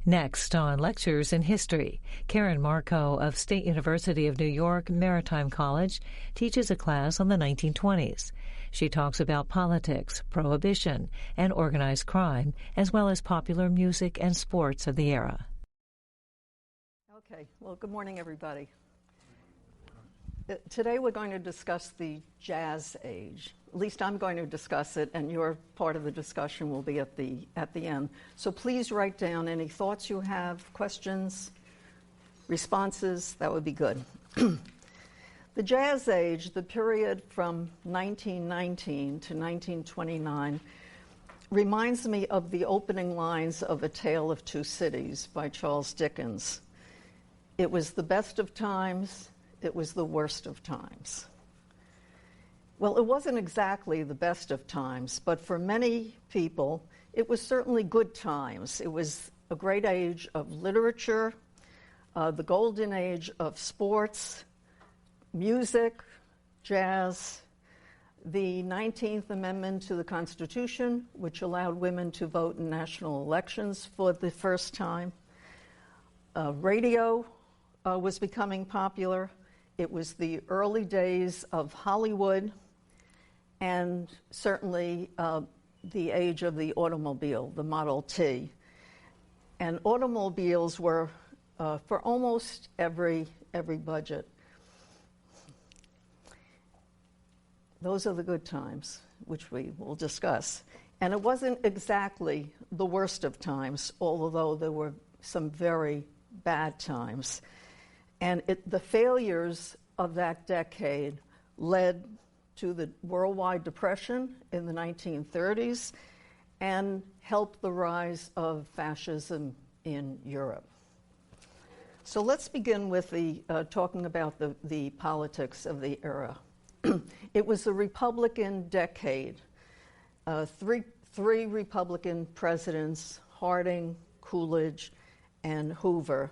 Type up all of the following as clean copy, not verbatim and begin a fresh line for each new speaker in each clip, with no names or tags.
Next on Lectures in History, Karen Markoe of State University of New York Maritime College teaches a class on the 1920s. She talks about politics, prohibition, and organized crime, as well as popular music and sports of the era.
Okay, well, good morning, everybody. Today we're going to discuss the Jazz Age. At least I'm going to discuss it, and your part of the discussion will be at the end. So please write down any thoughts you have, questions, responses. That would be good. The Jazz Age, the period from 1919 to 1929, reminds me of the opening lines of A Tale of Two Cities by Charles Dickens. It was the best of times, it was the worst of times. Well, it wasn't exactly the best of times, but for many people, it was certainly good times. It was a great age of literature, the golden age of sports, music, jazz, the 19th Amendment to the Constitution, which allowed women to vote in national elections for the first time. Radio was becoming popular. It was the early days of Hollywood, and certainly the age of the automobile, the Model T. And automobiles were for almost every budget. Those are the good times, which we will discuss. And it wasn't exactly the worst of times, although there were some very bad times. And the failures of that decade led to the worldwide depression in the 1930s and helped the rise of fascism in Europe. So let's begin with talking about the politics of the era. It was a Republican decade. Three Republican presidents, Harding, Coolidge, and Hoover.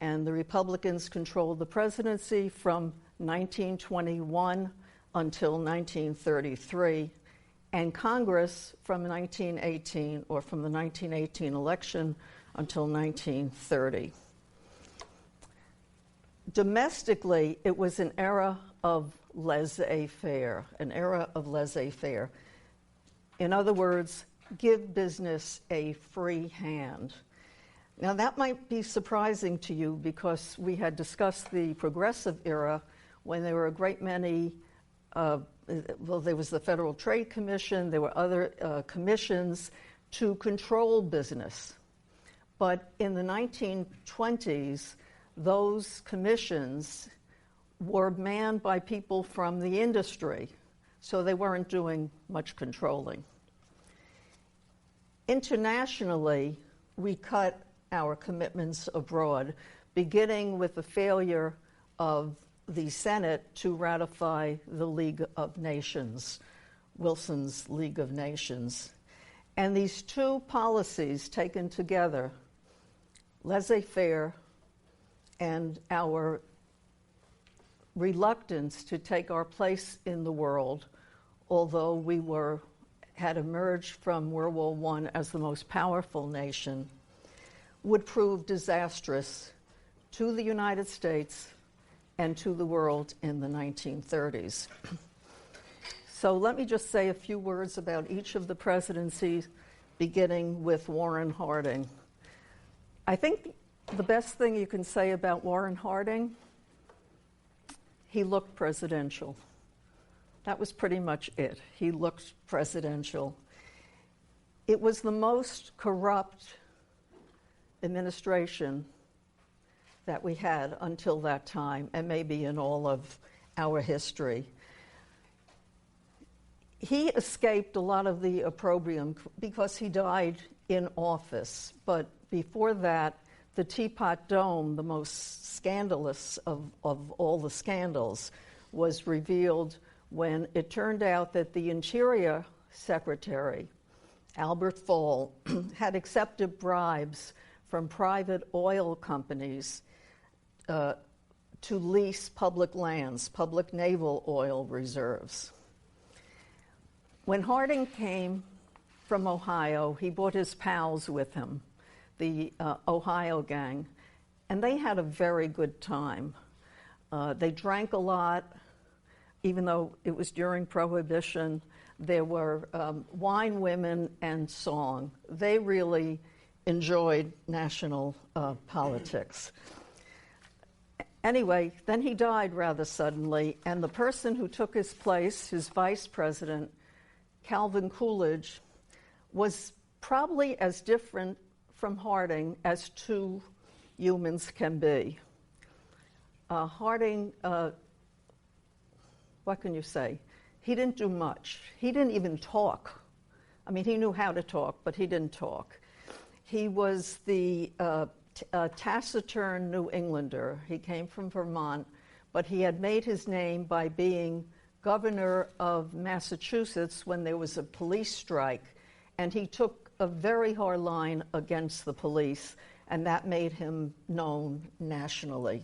And the Republicans controlled the presidency from 1921 until 1933, and Congress from 1918, or from the 1918 election until 1930. Domestically, it was an era of laissez-faire, In other words, give business a free hand. Now, that might be surprising to you because we had discussed the Progressive era when there were a great many, there was the Federal Trade Commission, there were other commissions to control business. But in the 1920s, those commissions were manned by people from the industry, so they weren't doing much controlling. Internationally, we cut our commitments abroad, beginning with the failure of the Senate to ratify the League of Nations, Wilson's League of Nations. And these two policies taken together, laissez-faire and our reluctance to take our place in the world, although we had emerged from World War I as the most powerful nation, would prove disastrous to the United States and to the world in the 1930s. So let me just say a few words about each of the presidencies, beginning with Warren Harding. I think the best thing you can say about Warren Harding, he looked presidential. That was pretty much it. He looked presidential. It was the most corrupt administration that we had until that time, and maybe in all of our history. He escaped a lot of the opprobrium because he died in office, but before that, the Teapot Dome, the most scandalous of all the scandals, was revealed when it turned out that the Interior Secretary, Albert Fall, had accepted bribes from private oil companies to lease public lands, public naval oil reserves. When Harding came from Ohio, he brought his pals with him, the Ohio gang, and they had a very good time. They drank a lot, even though it was during Prohibition. There were wine, women, and song. They really enjoyed national politics. Anyway, then he died rather suddenly, and the person who took his place, his vice president, Calvin Coolidge, was probably as different from Harding as two humans can be. Harding, what can you say? He didn't do much. He didn't even talk. I mean, he knew how to talk, but he didn't talk. He was the taciturn New Englander. He came from Vermont, but he had made his name by being governor of Massachusetts when there was a police strike, and he took a very hard line against the police, and that made him known nationally.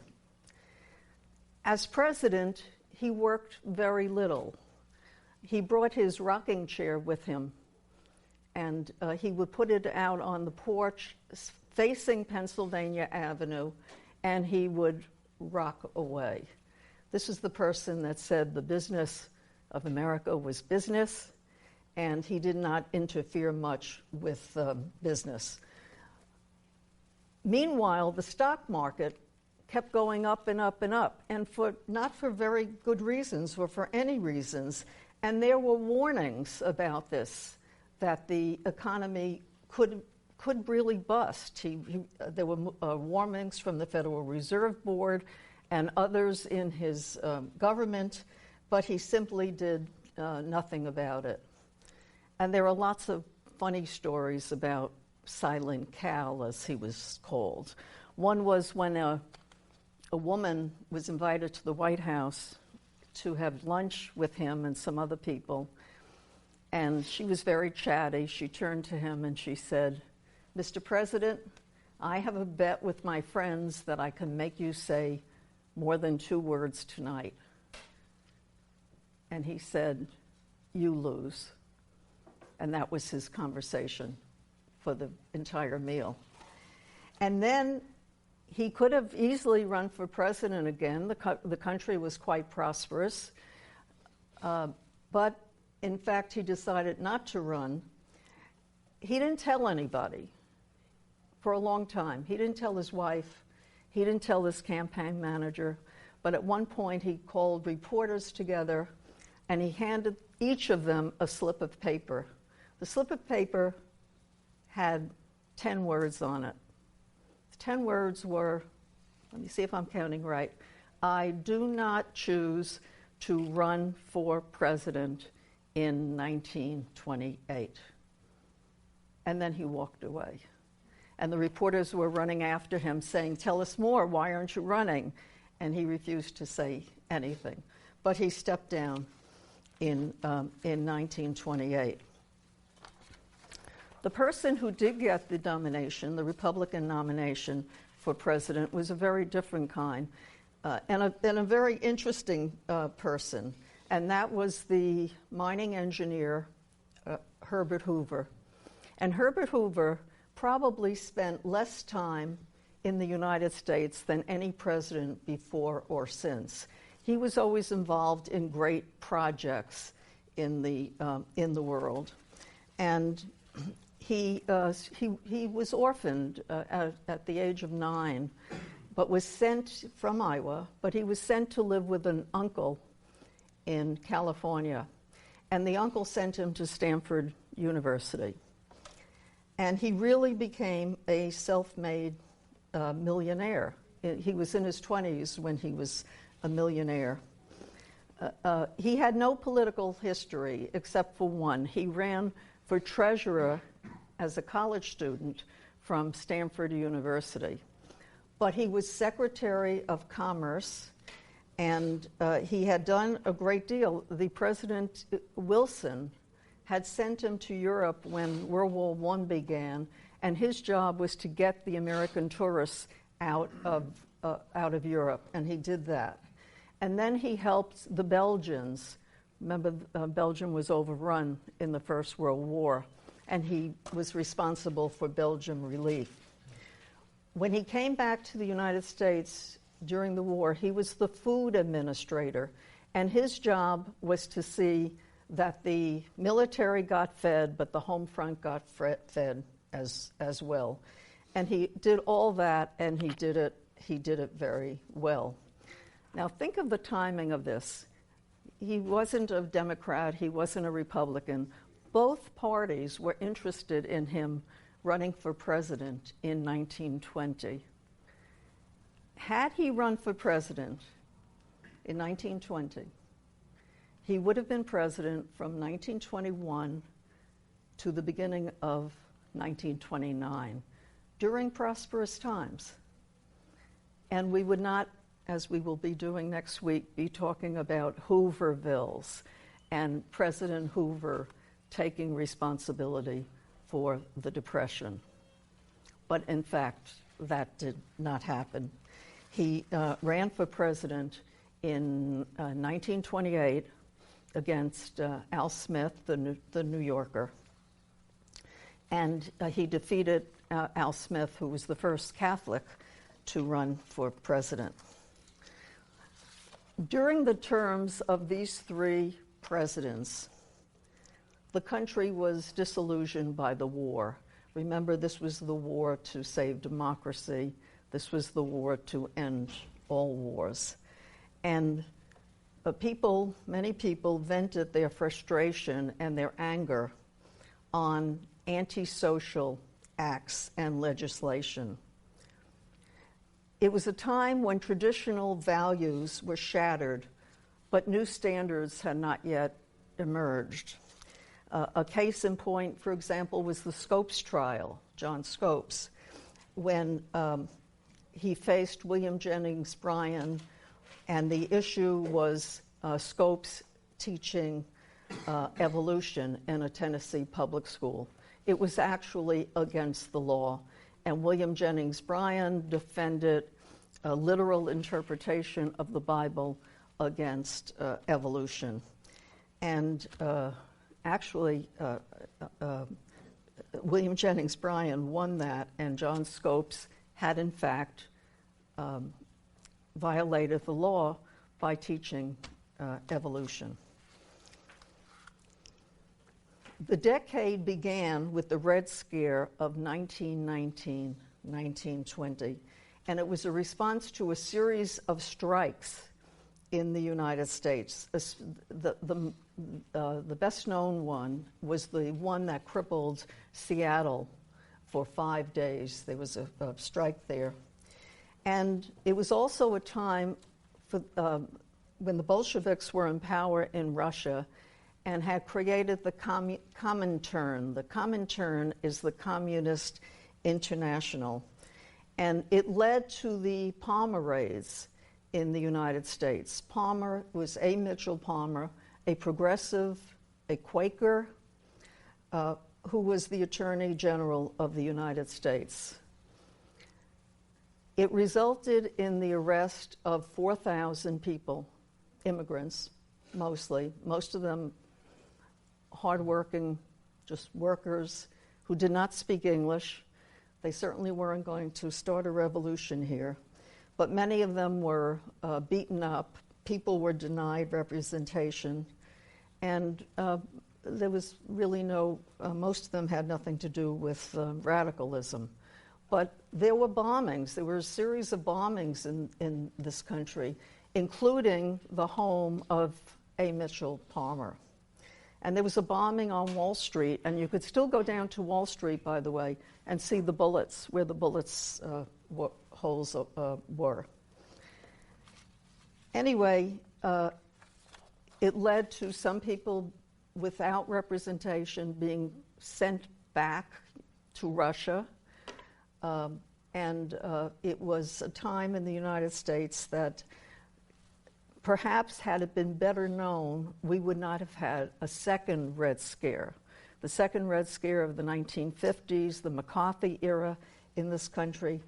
As president, he worked very little. He brought his rocking chair with him, and he would put it out on the porch facing Pennsylvania Avenue, and he would rock away. This is the person that said the business of America was business, and he did not interfere much with business. Meanwhile, the stock market kept going up and up and up, and not for very good reasons or for any reasons. And there were warnings about this, that the economy could really bust. There were warnings from the Federal Reserve Board and others in his government, but he simply did nothing about it. And there are lots of funny stories about Silent Cal, as he was called. One was when a woman was invited to the White House to have lunch with him and some other people, and she was very chatty. She turned to him and she said, "Mr. President, I have a bet with my friends that I can make you say more than 2 words tonight." And he said, "You lose." And that was his conversation for the entire meal. And then he could have easily run for president again. The country was quite prosperous. But in fact, he decided not to run. He didn't tell anybody for a long time. He didn't tell his wife. He didn't tell his campaign manager. But at one point, he called reporters together, and he handed each of them a slip of paper. The slip of paper had 10 words on it. The 10 words were, let me see if I'm counting right, "I do not choose to run for president in 1928. And then he walked away. And the reporters were running after him saying, "Tell us more, why aren't you running?" And he refused to say anything. But he stepped down in 1928. The person who did get the nomination, the Republican nomination for president, was a very different kind and a very interesting person. And that was the mining engineer, Herbert Hoover. And Herbert Hoover probably spent less time in the United States than any president before or since. He was always involved in great projects in the world. And he was orphaned at the age of 9, but was sent from Iowa, but he was sent to live with an uncle in California. And the uncle sent him to Stanford University. And he really became a self-made millionaire. He was in his 20s when he was a millionaire. He had no political history except for one. He ran for treasurer as a college student from Stanford University. But he was Secretary of Commerce, and he had done a great deal. The President Wilson had sent him to Europe when World War I began, and his job was to get the American tourists out of Europe, and he did that. And then he helped the Belgians. Remember, Belgium was overrun in the First World War, and he was responsible for Belgium relief. When he came back to the United States during the war, he was the food administrator, and his job was to see that the military got fed, but the home front got fed as well. And he did all that, and he did it very well. Now think of the timing of this. He wasn't a Democrat, he wasn't a Republican. Both parties were interested in him running for president in 1920. Had he run for president in 1920, he would have been president from 1921 to the beginning of 1929, during prosperous times. And we would not, as we will be doing next week, be talking about Hoovervilles and President Hoover taking responsibility for the Depression. But in fact, that did not happen. He ran for president in 1928 against Al Smith, the New Yorker. And he defeated Al Smith, who was the first Catholic to run for president. During the terms of these three presidents, the country was disillusioned by the war. Remember, this was the war to save democracy. This was the war to end all wars. And many people vented their frustration and their anger on antisocial acts and legislation. It was a time when traditional values were shattered, but new standards had not yet emerged. A case in point, for example, was the Scopes trial, John Scopes, when he faced William Jennings Bryan, and the issue was Scopes teaching evolution in a Tennessee public school. It was actually against the law, and William Jennings Bryan defended a literal interpretation of the Bible against evolution. And William Jennings Bryan won that, and John Scopes had in fact violated the law by teaching evolution. The decade began with the Red Scare of 1919-1920, and it was a response to a series of strikes in the United States. The best-known one was the one that crippled Seattle for 5 days. There was a strike there. And it was also a time when the Bolsheviks were in power in Russia and had created the Comintern. The Comintern is the Communist International. And it led to the Palmer raids in the United States. Palmer was A. Mitchell Palmer, a progressive, a Quaker, who was the Attorney General of the United States. It resulted in the arrest of 4,000 people, immigrants mostly, most of them hardworking, just workers who did not speak English. They certainly weren't going to start a revolution here, but many of them were beaten up. People were denied representation, and there was really most of them had nothing to do with radicalism. But there were bombings. There were a series of bombings in this country, including the home of A. Mitchell Palmer. And there was a bombing on Wall Street, and you could still go down to Wall Street, by the way, and see the bullets, where the bullets holes were. Anyway, it led to some people without representation being sent back to Russia. And it was a time in the United States that perhaps had it been better known, we would not have had a second Red Scare. The second Red Scare of the 1950s, the McCarthy era in this country,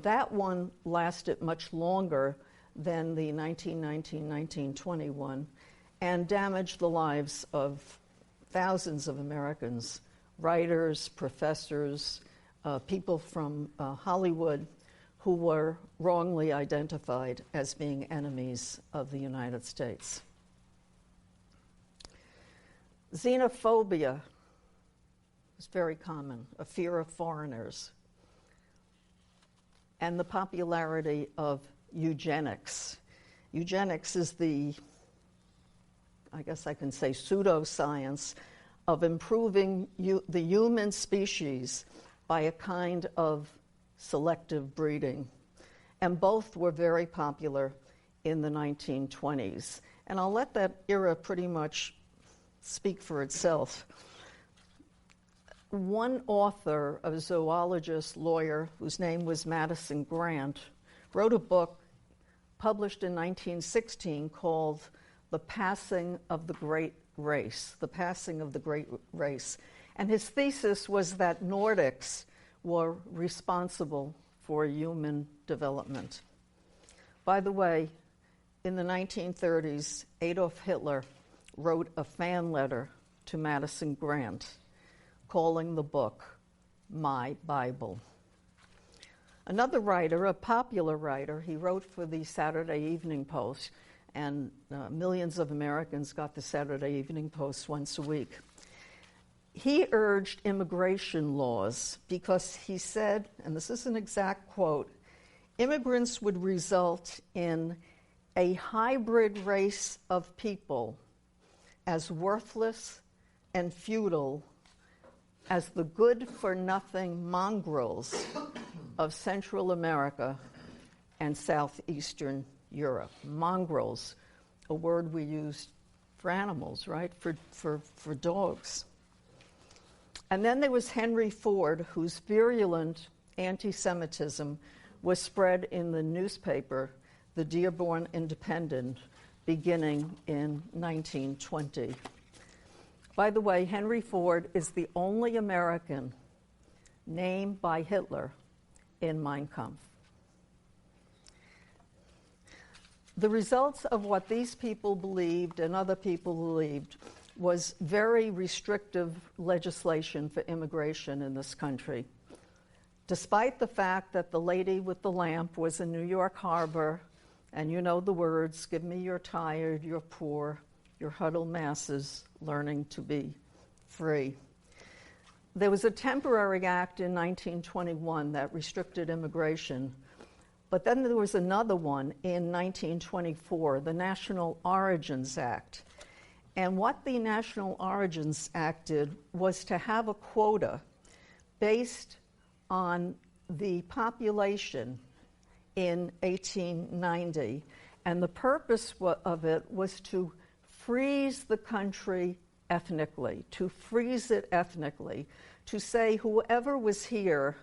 that one lasted much longer than the 1919-1921 and damaged the lives of thousands of Americans, writers, professors, people from Hollywood who were wrongly identified as being enemies of the United States. Xenophobia was very common, a fear of foreigners, and the popularity of eugenics. Eugenics is the, I guess I can say, pseudoscience of improving the human species by a kind of selective breeding. And both were very popular in the 1920s. And I'll let that era pretty much speak for itself. One author, a zoologist, lawyer, whose name was Madison Grant, wrote a book published in 1916 called The Passing of the Great Race, The Passing of the Great Race. And his thesis was that Nordics were responsible for human development. By the way, in the 1930s, Adolf Hitler wrote a fan letter to Madison Grant calling the book My Bible. Another writer, a popular writer, he wrote for the Saturday Evening Post, and millions of Americans got the Saturday Evening Post once a week. He urged immigration laws because he said, and this is an exact quote, immigrants would result in a hybrid race of people as worthless and futile as the good-for-nothing mongrels of Central America and Southeastern Europe. Mongrels, a word we use for animals, right? For dogs. And then there was Henry Ford, whose virulent anti-Semitism was spread in the newspaper, the Dearborn Independent, beginning in 1920. By the way, Henry Ford is the only American named by Hitler in Mein Kampf. The results of what these people believed and other people believed was very restrictive legislation for immigration in this country. Despite the fact that the lady with the lamp was in New York Harbor, and you know the words, give me your tired, your poor, your huddled masses learning to be free. There was a temporary act in 1921 that restricted immigration, but then there was another one in 1924, the National Origins Act. And what the National Origins Act did was to have a quota based on the population in 1890, and the purpose of it was to freeze the country ethnically, to freeze it ethnically, to say whoever was here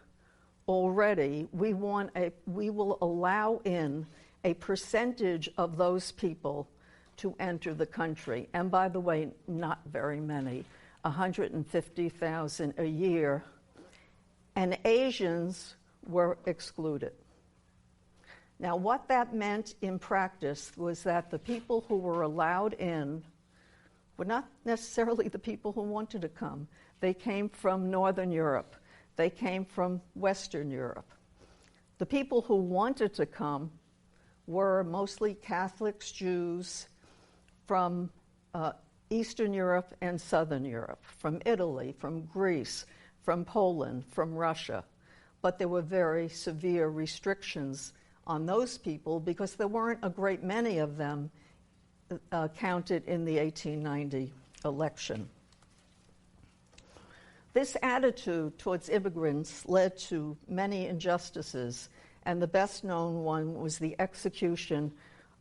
already, we will allow in a percentage of those people to enter the country. And by the way, not very many, 150,000 a year. And Asians were excluded. Now, what that meant in practice was that the people who were allowed in were not necessarily the people who wanted to come. They came from Northern Europe. They came from Western Europe. The people who wanted to come were mostly Catholics, Jews from Eastern Europe and Southern Europe, from Italy, from Greece, from Poland, from Russia. But there were very severe restrictions on those people because there weren't a great many of them counted in the 1890 election. This attitude towards immigrants led to many injustices, and the best known one was the execution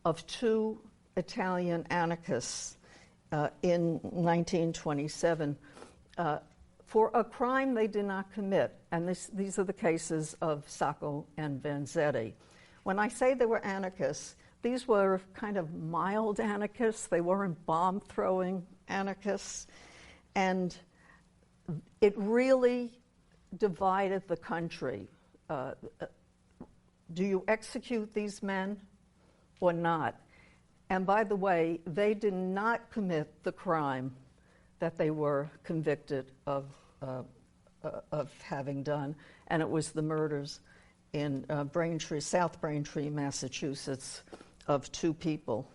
of 2 Italian anarchists in 1927 for a crime they did not commit. And these are the cases of Sacco and Vanzetti. When I say they were anarchists, these were kind of mild anarchists. They weren't bomb-throwing anarchists. And it really divided the country. Do you execute these men or not? And by the way, they did not commit the crime that they were convicted of having done, and it was the murders in South Braintree, Massachusetts, of 2 people.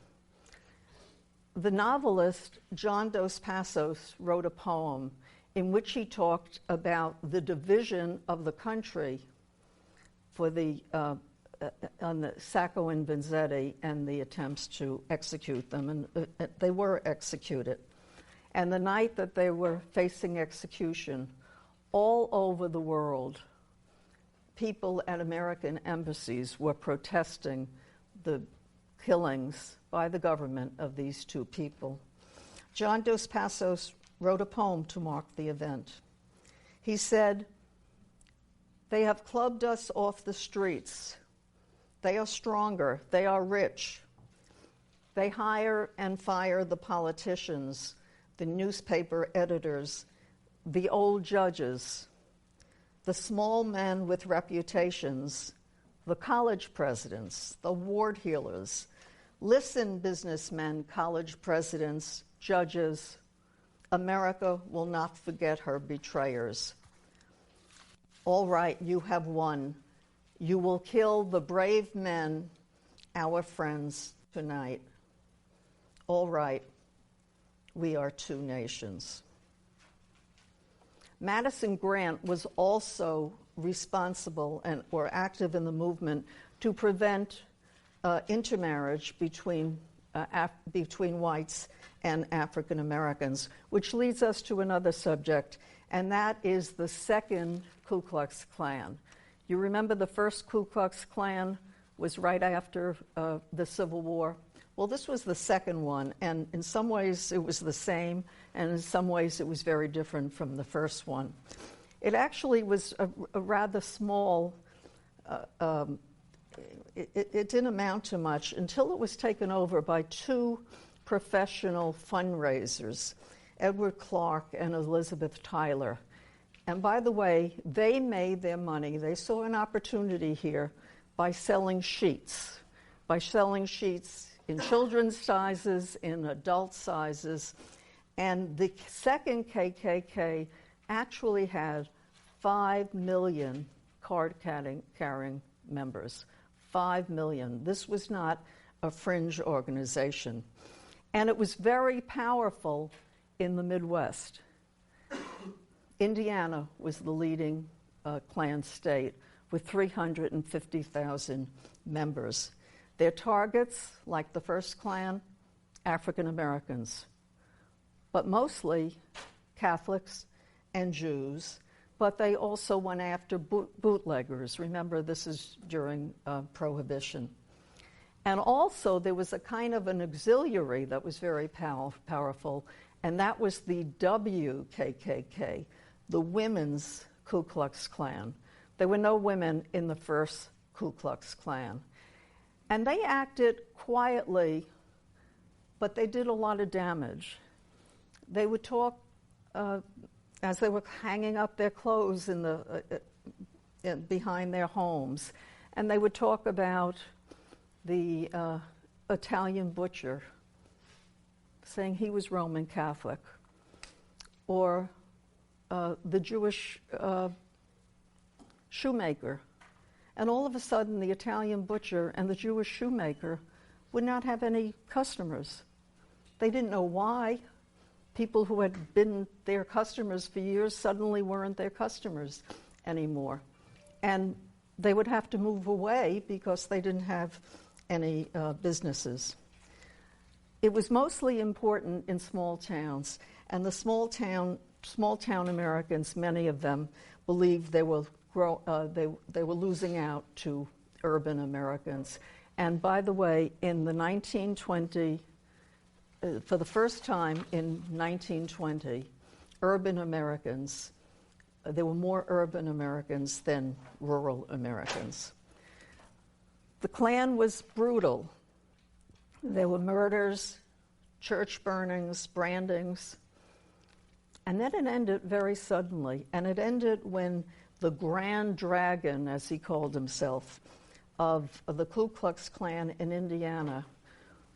The novelist John Dos Passos wrote a poem in which he talked about the division of the country for on the Sacco and Vanzetti and the attempts to execute them, and they were executed. And the night that they were facing execution, all over the world, people at American embassies were protesting the killings by the government of these 2 people. John Dos Passos wrote a poem to mark the event. He said, "They have clubbed us off the streets. They are stronger. They are rich. They hire and fire the politicians, the newspaper editors, the old judges, the small men with reputations, the college presidents, the ward healers. Listen, businessmen, college presidents, judges, America will not forget her betrayers. All right, you have won. You will kill the brave men, our friends, tonight. All right, we are 2 nations." Madison Grant was also responsible or active in the movement to prevent intermarriage between whites and African Americans, which leads us to another subject, and that is the second Ku Klux Klan. You remember the first Ku Klux Klan was right after the Civil War? Well, this was the second one, and in some ways it was the same, and in some ways it was very different from the first one. It actually was a rather small, it didn't amount to much until it was taken over by 2 professional fundraisers, Edward Clark and Elizabeth Tyler. And by the way, they made their money. They saw an opportunity here by selling sheets in children's sizes, in adult sizes. And the second KKK actually had 5 million card-carrying members. 5 million. This was not a fringe organization. And it was very powerful in the Midwest. Indiana was the leading Klan state with 350,000 members. Their targets, like the first Klan, African Americans, but mostly Catholics and Jews, but they also went after bootleggers. Remember, this is during Prohibition. And also there was a kind of an auxiliary that was very powerful, and that was the WKKK, the Women's Ku Klux Klan. There were no women in the first Ku Klux Klan. And they acted quietly, but they did a lot of damage. They would talk as they were hanging up their clothes behind their homes, and they would talk about the Italian butcher, saying he was Roman Catholic, or the Jewish shoemaker. And all of a sudden, the Italian butcher and the Jewish shoemaker would not have any customers. They didn't know why. People who had been their customers for years suddenly weren't their customers anymore. And they would have to move away because they didn't have any businesses. It was mostly important in small towns, and the small town Americans, many of them, believed they were losing out to urban Americans. And by the way, in the 1920, for the first time in 1920, urban Americans, there were more urban Americans than rural Americans. The Klan was brutal. There were murders, church burnings, brandings, and then it ended very suddenly. And it ended when the Grand Dragon, as he called himself, of the Ku Klux Klan in Indiana,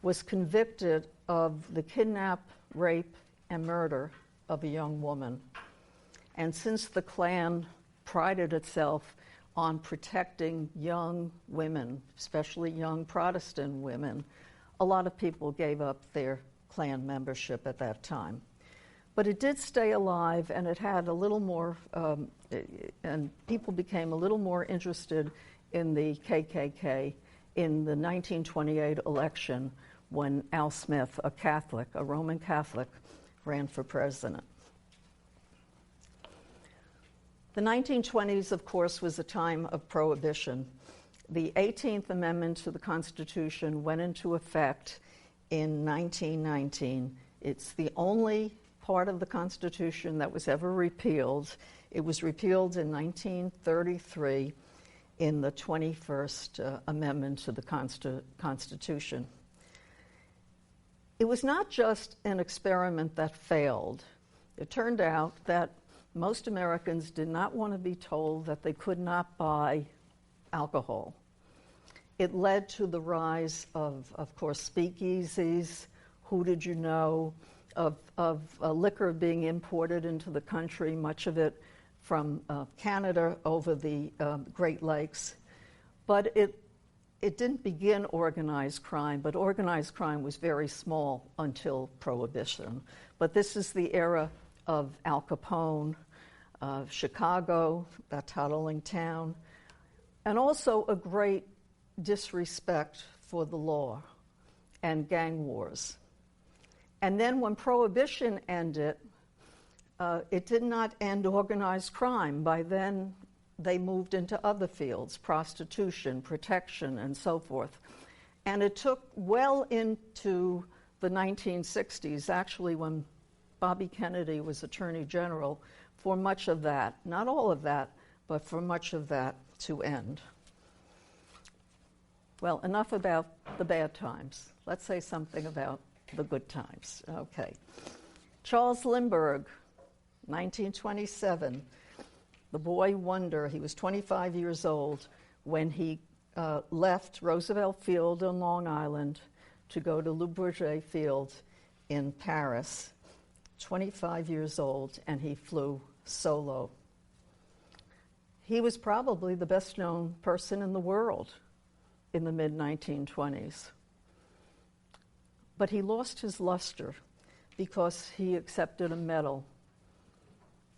was convicted of the kidnap, rape, and murder of a young woman. And since the Klan prided itself on protecting young women, especially young Protestant women, a lot of people gave up their Klan membership at that time. But it did stay alive, and it had a little more, and people became a little more interested in the KKK in the 1928 election when Al Smith, a Catholic, a Roman Catholic, ran for president. The 1920s, of course, was a time of prohibition. The 18th Amendment to the Constitution went into effect in 1919. It's the only part of the Constitution that was ever repealed. It was repealed in 1933 in the 21st Amendment to the Constitution. It was not just an experiment that failed. It turned out that most Americans did not want to be told that they could not buy alcohol. It led to the rise of course, speakeasies, who did you know, of liquor being imported into the country, much of it from Canada over the Great Lakes. But it didn't begin organized crime, but organized crime was very small until Prohibition. But this is the era of Al Capone, Chicago, that toddling town, and also a great disrespect for the law and gang wars. And then when Prohibition ended, it did not end organized crime. By then, they moved into other fields, prostitution, protection, and so forth. And it took well into the 1960s, actually when Bobby Kennedy was Attorney General, for much of that, not all of that, but for much of that to end. Well, enough about the bad times. Let's say something about the good times. Okay. Charles Lindbergh, 1927, the boy wonder. He was 25 years old when he left Roosevelt Field on Long Island to go to Le Bourget Field in Paris. 25 years old, and he flew solo. He was probably the best known person in the world in the mid-1920s. But he lost his luster because he accepted a medal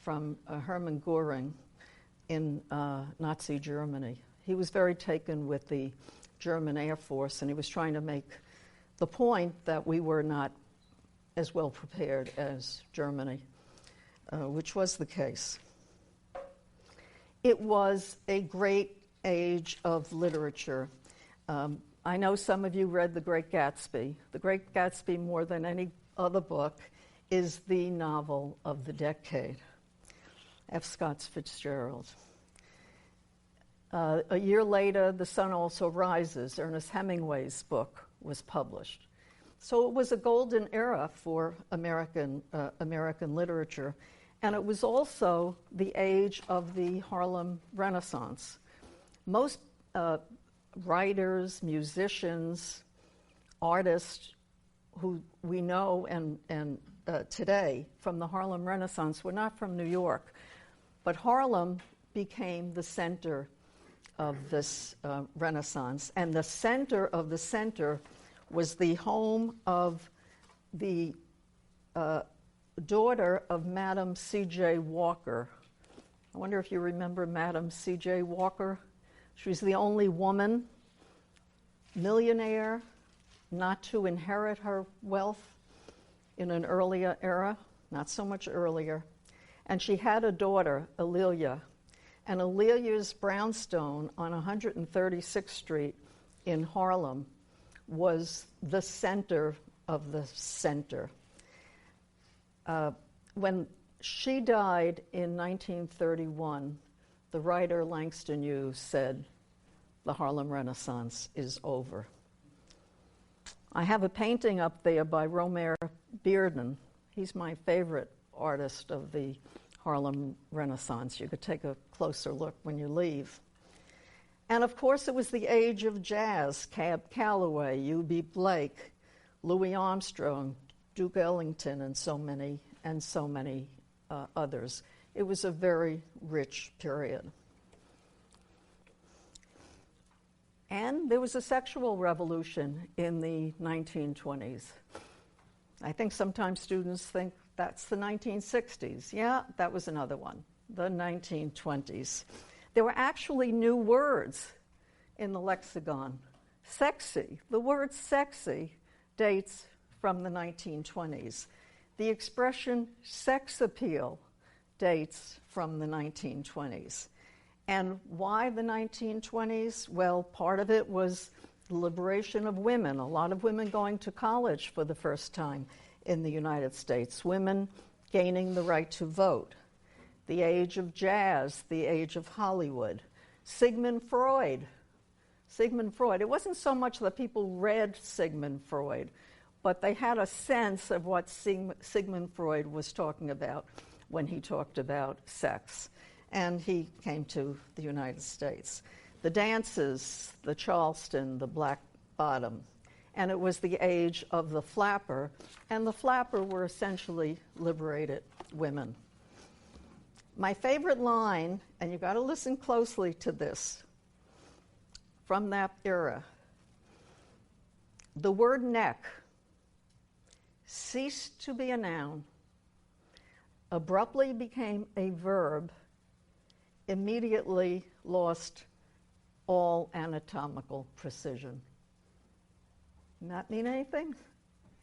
from Hermann Göring in Nazi Germany. He was very taken with the German Air Force, and he was trying to make the point that we were not as well prepared as Germany, which was the case. It was a great age of literature. I know some of you read The Great Gatsby. The Great Gatsby, more than any other book, is the novel of the decade. F. Scott Fitzgerald. A year later, The Sun Also Rises, Ernest Hemingway's book, was published. So it was a golden era for American literature, and it was also the age of the Harlem Renaissance. Most writers, musicians, artists who we know and today from the Harlem Renaissance were not from New York, but Harlem became the center of this Renaissance, and the center of the center was the home of the daughter of Madam C.J. Walker. I wonder if you remember Madam C.J. Walker. She was the only woman, millionaire, not to inherit her wealth in an earlier era, not so much earlier. And she had a daughter, Alelia. And Alelia's brownstone on 136th Street in Harlem was the center of the center. When she died in 1931, the writer Langston Hughes said, "The Harlem Renaissance is over." I have a painting up there by Romare Bearden. He's my favorite artist of the Harlem Renaissance. You could take a closer look when you leave. And of course, it was the age of jazz. Cab Calloway, U.B. Blake, Louis Armstrong, Duke Ellington, and so many others. It was a very rich period. And there was a sexual revolution in the 1920s. I think sometimes students think that's the 1960s. Yeah, that was another one, the 1920s. There were actually new words in the lexicon. Sexy, the word sexy dates from the 1920s. The expression sex appeal dates from the 1920s. And why the 1920s? Well, part of it was the liberation of women, a lot of women going to college for the first time in the United States, women gaining the right to vote, the age of jazz, the age of Hollywood. Sigmund Freud. It wasn't so much that people read Sigmund Freud, but they had a sense of what Sigmund Freud was talking about when he talked about sex. And he came to the United States. The dances, the Charleston, the Black Bottom, and it was the age of the flapper, and the flapper were essentially liberated women. My favorite line, and you've got to listen closely to this, from that era, the word neck ceased to be a noun, abruptly became a verb, immediately lost all anatomical precision. Does that mean anything?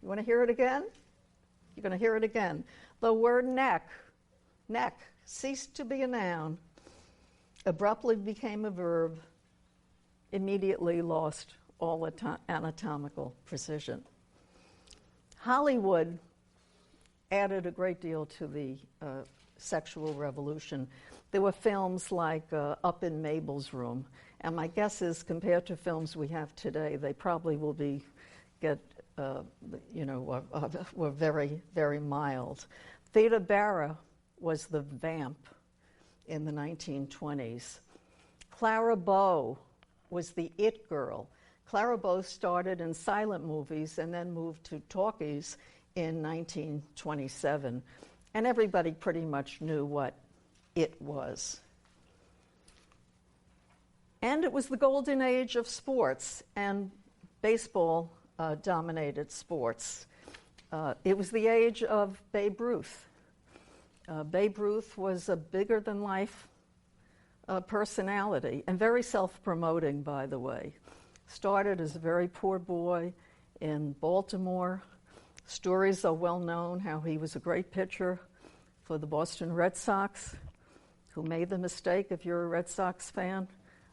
You want to hear it again? You're going to hear it again. The word neck ceased to be a noun, abruptly became a verb, immediately lost all anatomical precision. Hollywood added a great deal to the sexual revolution. There were films like Up in Mabel's Room, and my guess is compared to films we have today, they probably will were very, very mild. Theda Bara was the vamp in the 1920s. Clara Bow was the it girl. Clara Bow started in silent movies and then moved to talkies in 1927, and everybody pretty much knew what it was. And it was the golden age of sports, and baseball dominated sports. It was the age of Babe Ruth. Babe Ruth was a bigger-than-life personality, and very self-promoting, by the way. Started as a very poor boy in Baltimore. Stories are well known how he was a great pitcher for the Boston Red Sox, who made the mistake, if you're a Red Sox fan,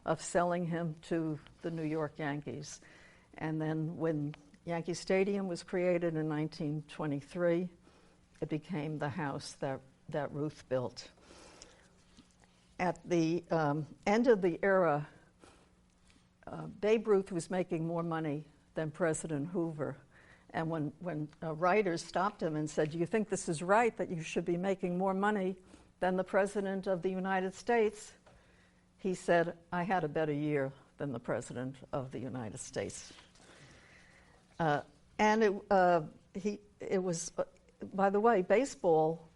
of selling him to the New York Yankees. And then when Yankee Stadium was created in 1923, it became the house that Ruth built. At the end of the era, Babe Ruth was making more money than President Hoover. And when writers stopped him and said, "Do you think this is right, that you should be making more money than the President of the United States?" he said, "I had a better year than the President of the United States." And it was, by the way, baseball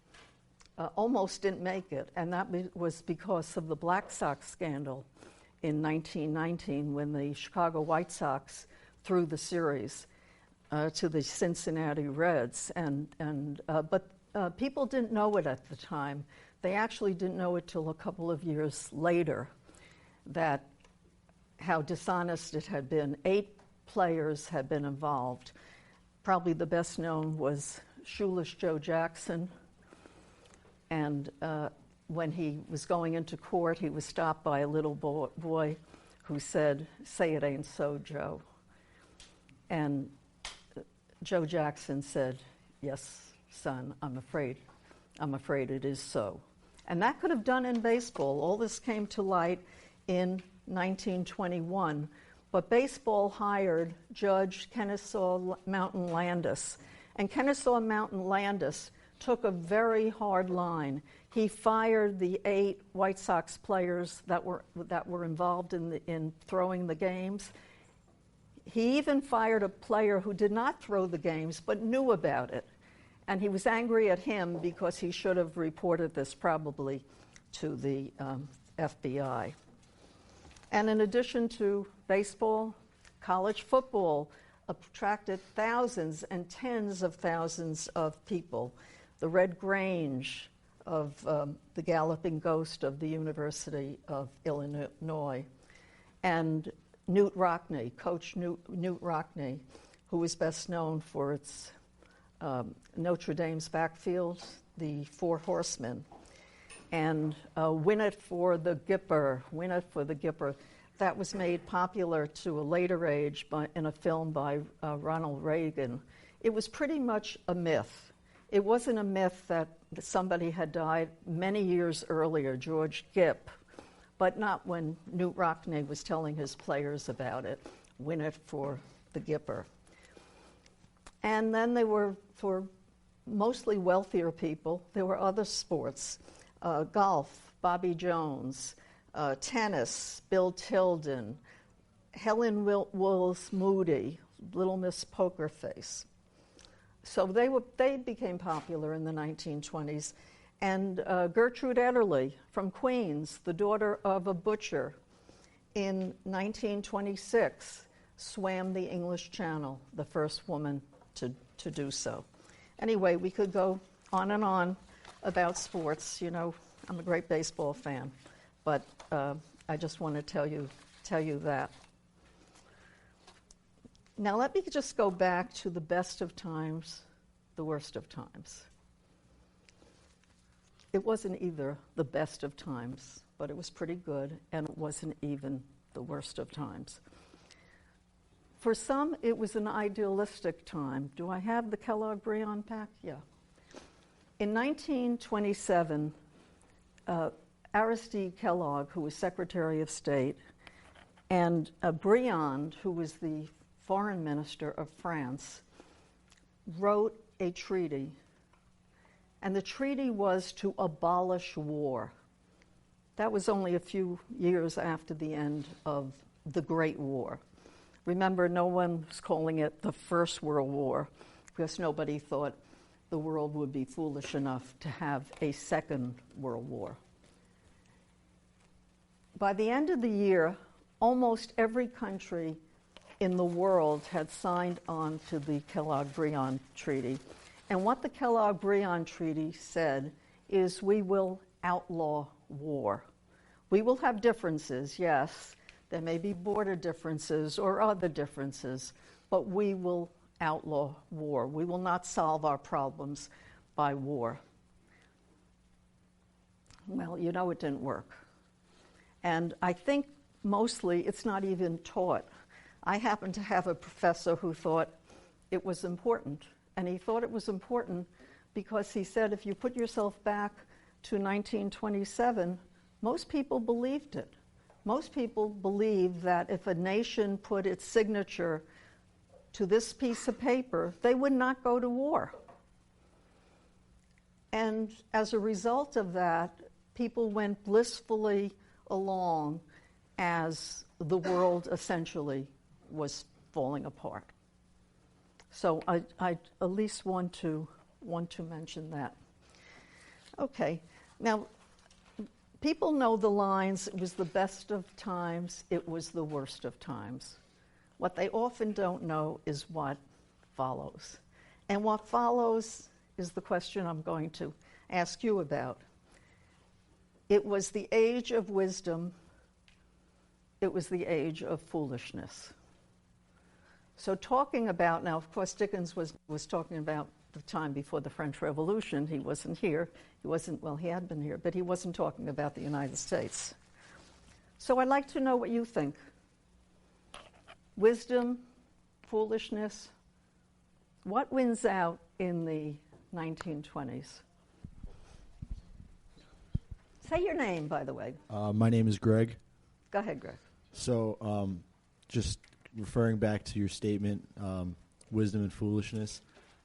almost didn't make it, and that was because of the Black Sox scandal in 1919 when the Chicago White Sox threw the series to the Cincinnati Reds. But people didn't know it at the time. They actually didn't know it till a couple of years later, that how dishonest it had been. 8 players had been involved. Probably the best known was Shoeless Joe Jackson. And when he was going into court, he was stopped by a little boy who said, "Say it ain't so, Joe." And Joe Jackson said, "Yes, son, I'm afraid it is so." And that could have done in baseball. All this came to light in 1921. But baseball hired Judge Kennesaw Mountain Landis. And Kennesaw Mountain Landis took a very hard line. He fired the 8 White Sox players that were involved in throwing the games. He even fired a player who did not throw the games but knew about it. And he was angry at him because he should have reported this probably to the FBI. And in addition to baseball, college football attracted thousands and tens of thousands of people. The Red Grange of the Galloping Ghost of the University of Illinois, and Newt Rockne, Coach Newt Rockne, who is best known for its Notre Dame's backfield, the Four Horsemen, and Win It for the Gipper, Win It for the Gipper. That was made popular to a later age in a film by Ronald Reagan. It was pretty much a myth. It wasn't a myth that somebody had died many years earlier, George Gipp, but not when Newt Rockne was telling his players about it. Win it for the Gipper. And then they were, for mostly wealthier people, there were other sports. Golf, Bobby Jones, tennis, Bill Tilden, Helen Willis Moody, Little Miss Poker Face. So they became popular in the 1920s. And Gertrude Ederle from Queens, the daughter of a butcher, in 1926 swam the English Channel, the first woman to do so. Anyway, we could go on and on about sports. You know, I'm a great baseball fan, but I just want to tell you that. Now let me just go back to the best of times, the worst of times. It wasn't either the best of times, but it was pretty good, and it wasn't even the worst of times. For some, it was an idealistic time. Do I have the Kellogg-Briand Pact? Yeah. In 1927, Aristide Kellogg, who was Secretary of State, and Briand, who was the Foreign Minister of France, wrote a treaty. And the treaty was to abolish war. That was only a few years after the end of the Great War. Remember, no one was calling it the First World War because nobody thought the world would be foolish enough to have a Second World War. By the end of the year, almost every country in the world had signed on to the Kellogg-Briand Treaty. And what the Kellogg-Briand Treaty said is we will outlaw war. We will have differences, yes. There may be border differences or other differences, but we will outlaw war. We will not solve our problems by war. Well, you know it didn't work. And I think mostly it's not even taught. I happen to have a professor who thought it was important. And he thought it was important because he said if you put yourself back to 1927, most people believed it. Most people believed that if a nation put its signature to this piece of paper, they would not go to war. And as a result of that, people went blissfully along as the world essentially was falling apart. So I at least want to mention that. Okay, now people know the lines, it was the best of times, it was the worst of times. What they often don't know is what follows. And what follows is the question I'm going to ask you about. It was the age of wisdom, it was the age of foolishness. So talking about, now of course Dickens was talking about the time before the French Revolution. He wasn't here. He had been here, but he wasn't talking about the United States. So I'd like to know what you think. Wisdom, foolishness, what wins out in the 1920s? Say your name, by the way.
My name is Greg.
Go ahead, Greg.
So just referring back to your statement, wisdom and foolishness,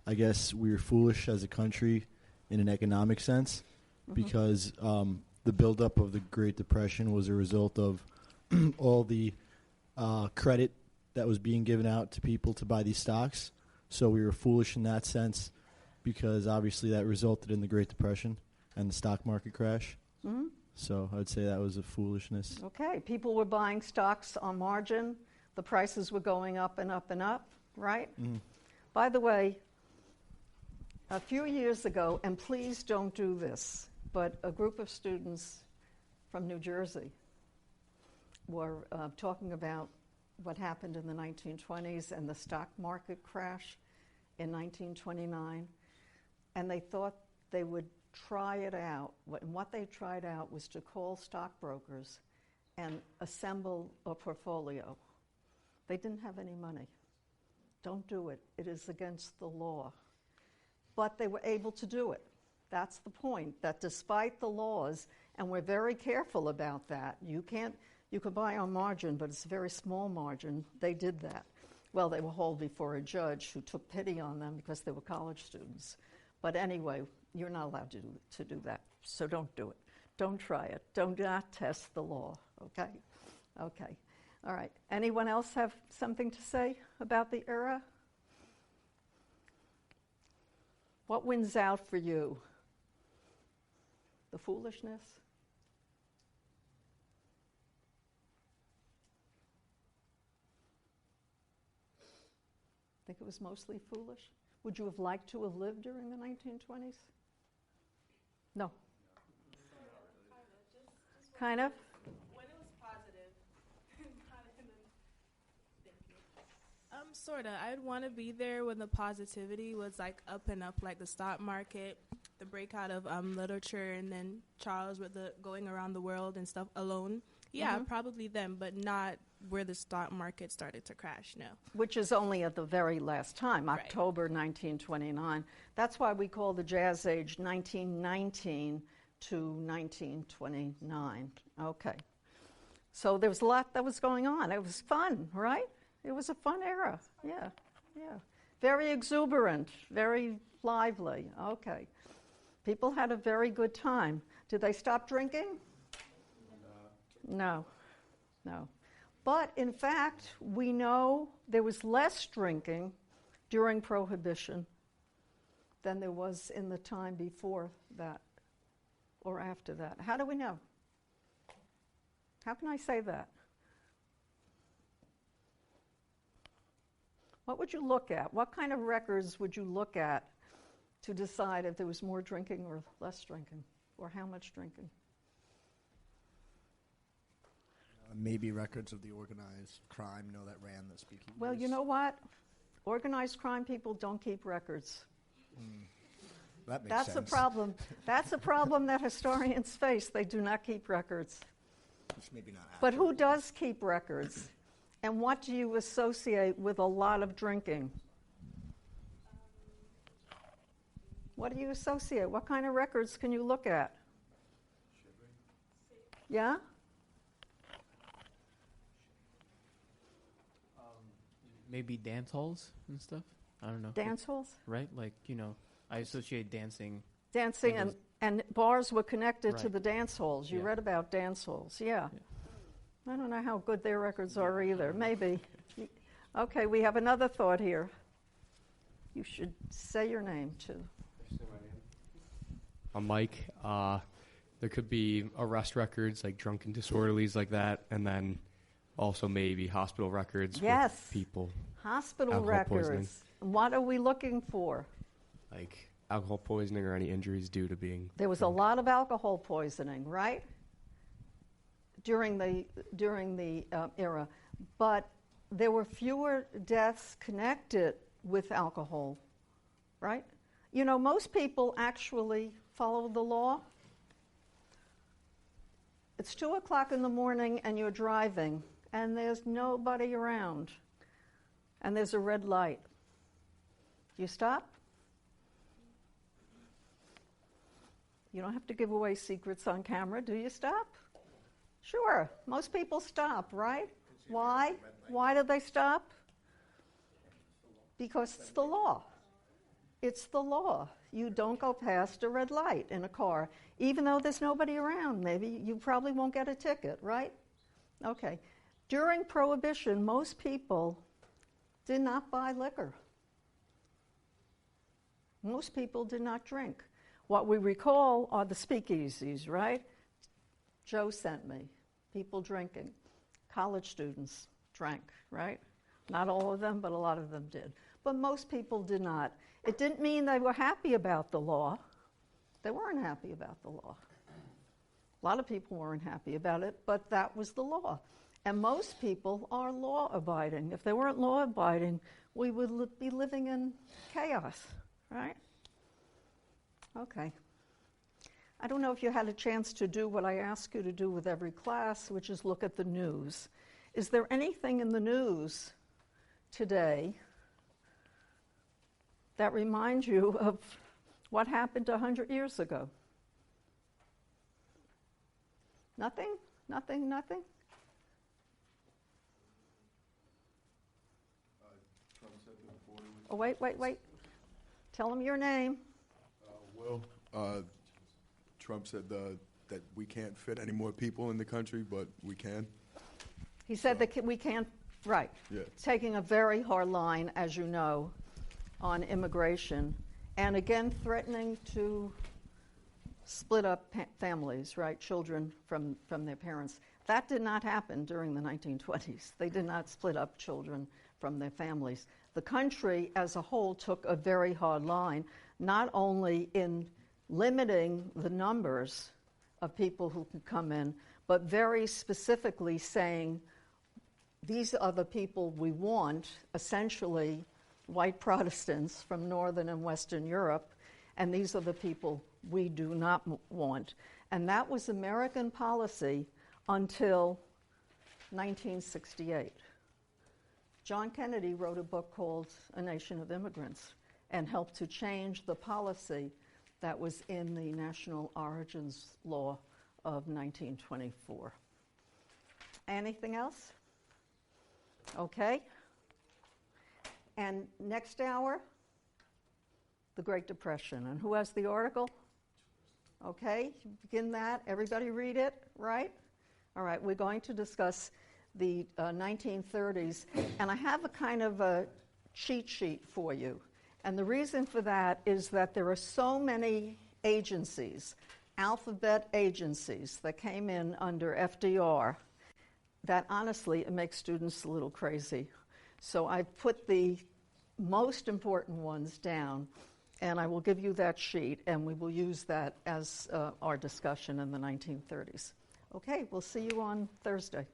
I guess we were foolish as a country in an economic sense because the buildup of the Great Depression was a result of all the credit that was being given out to people to buy these stocks. So we were foolish in that sense because obviously that resulted in the Great Depression and the stock market crash. So I'd say that was a foolishness.
Okay, people were buying stocks on margin. The prices were going up and up and up, right? By the way, a few years ago, and please don't do this, but a group of students from New Jersey were talking about what happened in the 1920s and the stock market crash in 1929, and they thought they would try it out. And what they tried out was to call stockbrokers and assemble a portfolio. They didn't have any money. Don't do it. It is against the law. But they were able to do it. That's the point, that despite the laws, and we're very careful about that, you could buy on margin, but it's a very small margin. They did that. Well, they were hauled before a judge who took pity on them because they were college students. But anyway, you're not allowed to do that, so don't do it. Don't try it. Do not test the law, okay? Okay. All right. Anyone else have something to say about the era? What wins out for you? The foolishness? Think it was mostly foolish? Would you have liked to have lived during the 1920s? No. Kind of?
When it was positive. Sort of. I'd want to be there when the positivity was like up and up, like the stock market, the breakout of literature, and then Charles with the going around the world and stuff alone. Yeah, probably them, but not where the stock market started to crash, no.
Which is only at the very last time,
Right.
October 1929. That's why we call the Jazz Age 1919 to 1929. Okay. So there was a lot that was going on. It was fun, right? It was a fun era. Yeah, yeah. Very exuberant, very lively. Okay. People had a very good time. Did they stop drinking? No. But in fact, we know there was less drinking during Prohibition than there was in the time before that or after that. How do we know? How can I say that? What would you look at? What kind of records would you look at to decide if there was more drinking or less drinking, or how much drinking?
Maybe records of the organized crime, that ran the speakeasies.
Well, you know what? Organized crime people don't keep records.
That makes
That's
sense.
a problem. That's a problem that historians face. They do not keep records.
It's maybe not
But who
accurate.
does keep records? And what do you associate with a lot of drinking? What do you associate? What kind of records can you look at? Yeah?
Maybe dance halls and stuff. I don't know.
Dance halls?
Right? Like, I associate dancing.
Dancing
And
and bars were connected to
Right.
the dance halls. You
Yeah.
read about dance halls, yeah. I don't know how good their records are either. Maybe. Okay, we have another thought here. You should say your name too.
I'm Mike. There could be arrest records, like drunken disorderlies like that, and then also maybe hospital records
Yes.
with people,
Hospital
Alcohol
records.
poisoning.
What are we looking for?
like alcohol poisoning or any injuries due to being
There was a
drunk.
lot of alcohol poisoning, right? During the era, but there were fewer deaths connected with alcohol, right? Most people actually follow the law. It's 2 o'clock in the morning and you're driving and there's nobody around and there's a red light. You stop? You don't have to give away secrets on camera. Do you stop? Sure. Most people stop, right? Why? Why do they stop? Because it's the law. It's the law. You don't go past a red light in a car. Even though there's nobody around, maybe you probably won't get a ticket, right? Okay. During Prohibition, most people did not buy liquor. Most people did not drink. What we recall are the speakeasies, right? Joe sent me. People drinking. College students drank, right? Not all of them, but a lot of them did. But most people did not. It didn't mean they were happy about the law. They weren't happy about the law. A lot of people weren't happy about it, but that was the law. And most people are law-abiding. If they weren't law-abiding, we would be living in chaos, right? Okay. I don't know if you had a chance to do what I ask you to do with every class, which is look at the news. Is there anything in the news today that reminds you of what happened 100 years ago? Nothing? Nothing? Nothing?
Trump said that the border was...
Oh, wait. Tell them your name.
Trump said that we can't fit any more people in the country, but we can.
He said that we can't, right.
Yeah.
Taking a very hard line, as you know, on immigration, and again threatening to split up families, right, children from their parents. That did not happen during the 1920s. They did not split up children from their families. The country as a whole took a very hard line, not only in limiting the numbers of people who could come in, but very specifically saying, these are the people we want, essentially white Protestants from Northern and Western Europe, and these are the people we do not want. And that was American policy until 1968. John Kennedy wrote a book called A Nation of Immigrants and helped to change the policy that was in the National Origins Law of 1924. Anything else? Okay. And next hour, the Great Depression. And who has the article? Okay, begin that. Everybody read it, right? All right, we're going to discuss the 1930s. And I have a kind of a cheat sheet for you. And the reason for that is that there are so many agencies, alphabet agencies, that came in under FDR that honestly it makes students a little crazy. So I've put the most important ones down, and I will give you that sheet, and we will use that as our discussion in the 1930s. Okay, we'll see you on Thursday.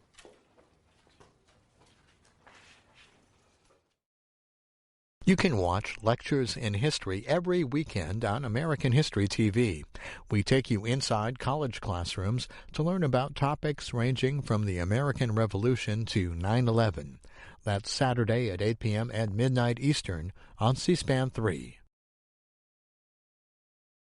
You can watch Lectures in History every weekend on American History TV. We take you inside college classrooms to learn about topics ranging from the American Revolution to 9/11. That's Saturday at 8 p.m. and midnight Eastern on C-SPAN 3.